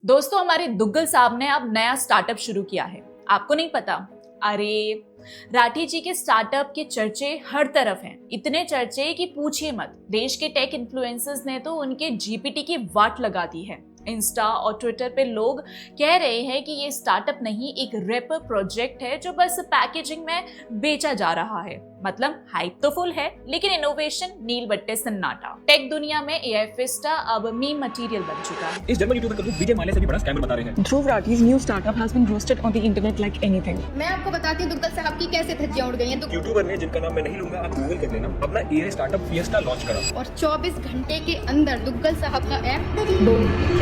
दोस्तों, हमारे दुग्गल साहब ने अब नया स्टार्टअप शुरू किया है। आपको नहीं पता? अरे, राठी जी के स्टार्टअप के चर्चे हर तरफ हैं। इतने चर्चे कि पूछिए मत। देश के टेक इन्फ्लुएंसर्स ने तो उनके जीपीटी की वाट लगा दी है। इंस्टा और ट्विटर पे लोग कह रहे हैं कि ये स्टार्टअप नहीं, एक रैपर प्रोजेक्ट है जो बस पैकेजिंग में बेचा जा रहा है। मतलब हाइप तो फुल है, लेकिन इनोवेशन नील बट्टे सन्नाटा। टेक दुनिया में एआई फिस्टा अब मीम मटेरियल बन चुका है। इस जर्मन यूट्यूबर को विजय माल्या से भी बड़ा स्कैमर बता रहे हैं। Dhruv Rathi's new startup has been roasted on the internet like anything. मैं आपको बताती हूँ दुग्गल साहब की कैसे धज्जियां उड़ गई हैं। यूट्यूबर ने, जिनका नाम मैं नहीं लूंगा, आप गूगल कर लेना, अपना एआई स्टार्टअप फिएस्टा लॉन्च करा और 24 घंटे के अंदर दुग्गल साहब का app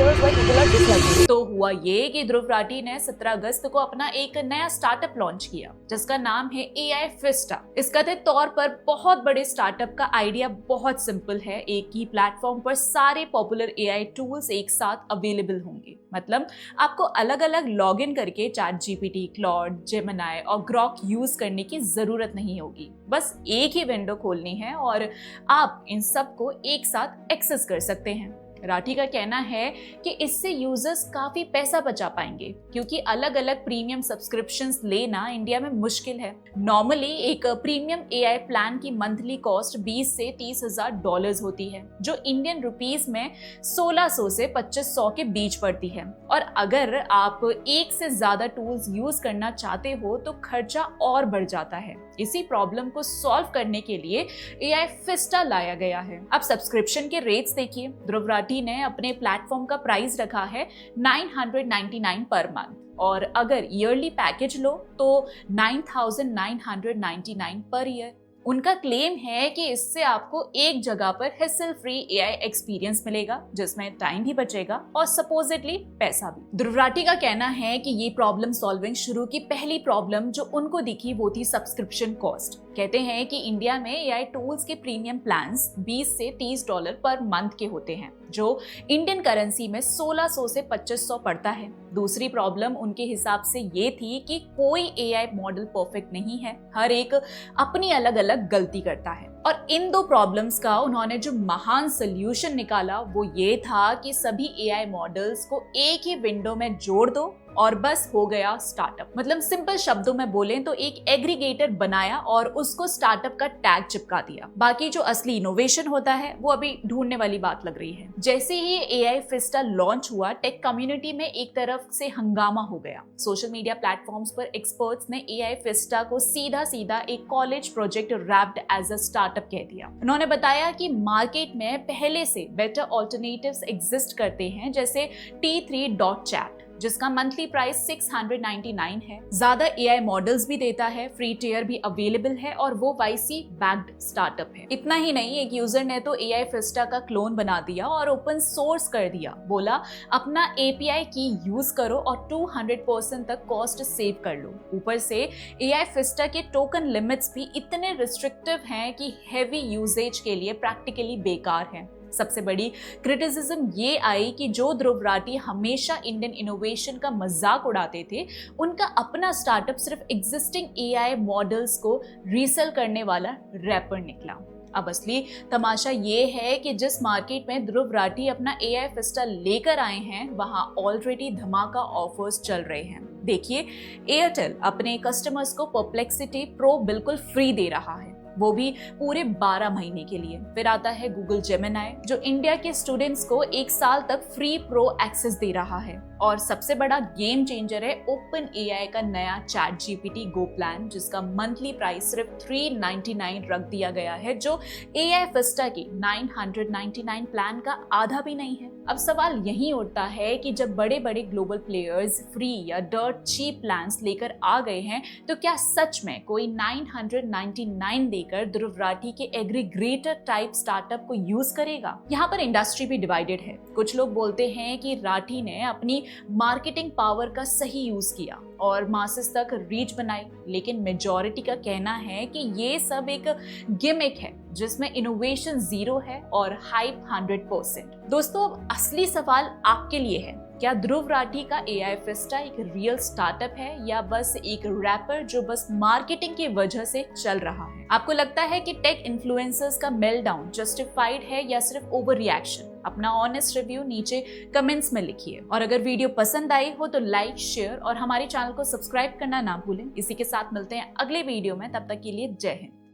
Here's why people are disliking it. तो हुआ ये कि ध्रुव राठी ने 17 अगस्त को अपना एक नया स्टार्टअप लॉन्च किया जिसका नाम है एआई फिस्टा। इस कथित तौर पर बहुत बड़े स्टार्टअप का आइडिया बहुत सिंपल है। एक ही प्लेटफॉर्म पर सारे पॉपुलर एआई टूल्स एक साथ अवेलेबल होंगे। मतलब आपको अलग अलग लॉगिन करके चैट जीपीटी, क्लॉड, जेमिनी और ग्रॉक यूज करने की जरूरत नहीं होगी। बस एक ही विंडो खोलनी है और आप इन सब को एक साथ एक्सेस कर सकते हैं। राठी का कहना है कि इससे यूजर्स काफी पैसा बचा पाएंगे, क्योंकि अलग अलग प्रीमियम सब्सक्रिप्शंस लेना इंडिया में मुश्किल है। नॉर्मली एक प्रीमियम एआई प्लान की मंथली कॉस्ट 20 से 30 हजार डॉलर्स होती है, जो इंडियन रुपीस में 1600 से 2500 के बीच पड़ती है। और अगर आप एक से ज्यादा टूल्स यूज करना चाहते हो तो खर्चा और बढ़ जाता है। इसी प्रॉब्लम को सॉल्व करने के लिए एआई फिस्टा लाया गया है। अब सब्सक्रिप्शन के रेट्स देखिए। ध्रुव राठी ने अपने प्लेटफॉर्म का प्राइस रखा है 999 पर मंथ, और अगर ईयरली पैकेज लो तो 9999 पर ईयर। उनका क्लेम है कि इससे आपको एक जगह पर हेसल फ्री एआई एक्सपीरियंस मिलेगा, जिसमें टाइम भी बचेगा और सपोजिटली पैसा भी। ध्रुव राठी का कहना है कि ये प्रॉब्लम सॉल्विंग शुरू की पहली प्रॉब्लम जो उनको दिखी वो थी सब्सक्रिप्शन कॉस्ट। कहते हैं कि इंडिया में एआई टूल्स के प्रीमियम प्लान्स 20 से 30 डॉलर पर मंथ के होते हैं, जो इंडियन करेंसी में 1600 से 2500 पड़ता है। दूसरी प्रॉब्लम उनके हिसाब से ये थी कि कोई एआई मॉडल परफेक्ट नहीं है, हर एक अपनी अलग अलग गलती करता है। और इन दो प्रॉब्लम्स का उन्होंने जो महान सोल्यूशन निकाला वो ये था कि सभी एआई मॉडल्स को एक ही विंडो में जोड़ दो और बस हो गया स्टार्टअप। मतलब सिंपल शब्दों में बोलें तो एक एग्रीगेटर बनाया और उसको स्टार्टअप का टैग चिपका दिया। बाकी जो असली इनोवेशन होता है वो अभी ढूंढने वाली बात लग रही है। जैसे ही एआई फिस्टा लॉन्च हुआ, टेक कम्युनिटी में एक तरफ से हंगामा हो गया। सोशल मीडिया प्लेटफॉर्म्स पर एक्सपर्ट्स ने एआई फिस्टा को सीधा सीधा एक college project wrapped as a startup कह दिया। उन्होंने बताया कि मार्केट में पहले से बेटर ऑल्टरनेटिव्स एग्जिस्ट करते हैं, जैसे T3.chat जिसका मंथली प्राइस 699 है। ज्यादा एआई मॉडल्स भी देता है, फ्री टियर भी अवेलेबल है और वो वाईसी बैक्ड स्टार्टअप है। इतना ही नहीं, एक यूजर ने तो एआई फिस्टा का क्लोन बना दिया और ओपन सोर्स कर दिया। बोला अपना एपीआई की यूज करो और 200% तक कॉस्ट सेव कर लो। ऊपर से एआई फिस्टा के टोकन लिमिट्स भी इतने रिस्ट्रिक्टिव हैं कि हेवी यूजेज के लिए प्रैक्टिकली बेकार है। सबसे बड़ी क्रिटिसिज्म ये आई कि जो ध्रुव राठी हमेशा इंडियन इनोवेशन का मजाक उड़ाते थे, उनका अपना स्टार्टअप सिर्फ एग्जिस्टिंग एआई मॉडल्स को रीसेल करने वाला रैपर निकला। अब असली तमाशा ये है कि जिस मार्केट में ध्रुव राठी अपना एआई फिस्टा लेकर आए हैं, वहां ऑलरेडी धमाका ऑफर्स चल रहे हैं। देखिए, एयरटेल अपने कस्टमर्स को परप्लेक्सिटी प्रो बिल्कुल फ्री दे रहा है, वो भी पूरे 12 महीने के लिए। फिर आता है गूगल जेमिनी, जो इंडिया के स्टूडेंट्स को 1 साल तक फ्री प्रो एक्सेस दे रहा है। और सबसे बड़ा गेम चेंजर है ओपन एआई का नया चैट जीपीटी गो प्लान, जिसका मंथली प्राइस सिर्फ 399 रख दिया गया है, जो एआई फिस्टा की 999 प्लान का आधा भी नहीं है। अब सवाल यही उठता है कि जब बड़े बड़े ग्लोबल प्लेयर्स फ्री या डर्ट चीप प्लान्स लेकर आ गए हैं, तो क्या सच में कोई 999 देकर ध्रुव राठी के एग्रीगेटर टाइप स्टार्टअप को यूज करेगा? यहाँ पर इंडस्ट्री भी डिवाइडेड है। कुछ लोग बोलते हैं कि राठी ने अपनी मार्केटिंग पावर का सही यूज किया और मासेस तक रीच बनाई, लेकिन मेजॉरिटी का कहना है कि ये सब एक गिमिक है जिसमें इनोवेशन 0 है और हाइप 100%। दोस्तों, अब असली सवाल आपके लिए है, क्या ध्रुव राठी का एआई फिस्टा एक रियल स्टार्टअप है या बस एक रैपर जो बस मार्केटिंग की वजह से चल रहा है? आपको लगता है कि टेक इन्फ्लुएंसर्स का मेल्टडाउन जस्टिफाइड है या सिर्फ ओवर रिएक्शन? अपना ऑनेस्ट रिव्यू नीचे कमेंट्स में लिखिए और अगर वीडियो पसंद आई हो तो लाइक, शेयर और हमारे चैनल को सब्सक्राइब करना ना भूलें। इसी के साथ मिलते हैं अगले वीडियो में, तब तक के लिए जय हिंद।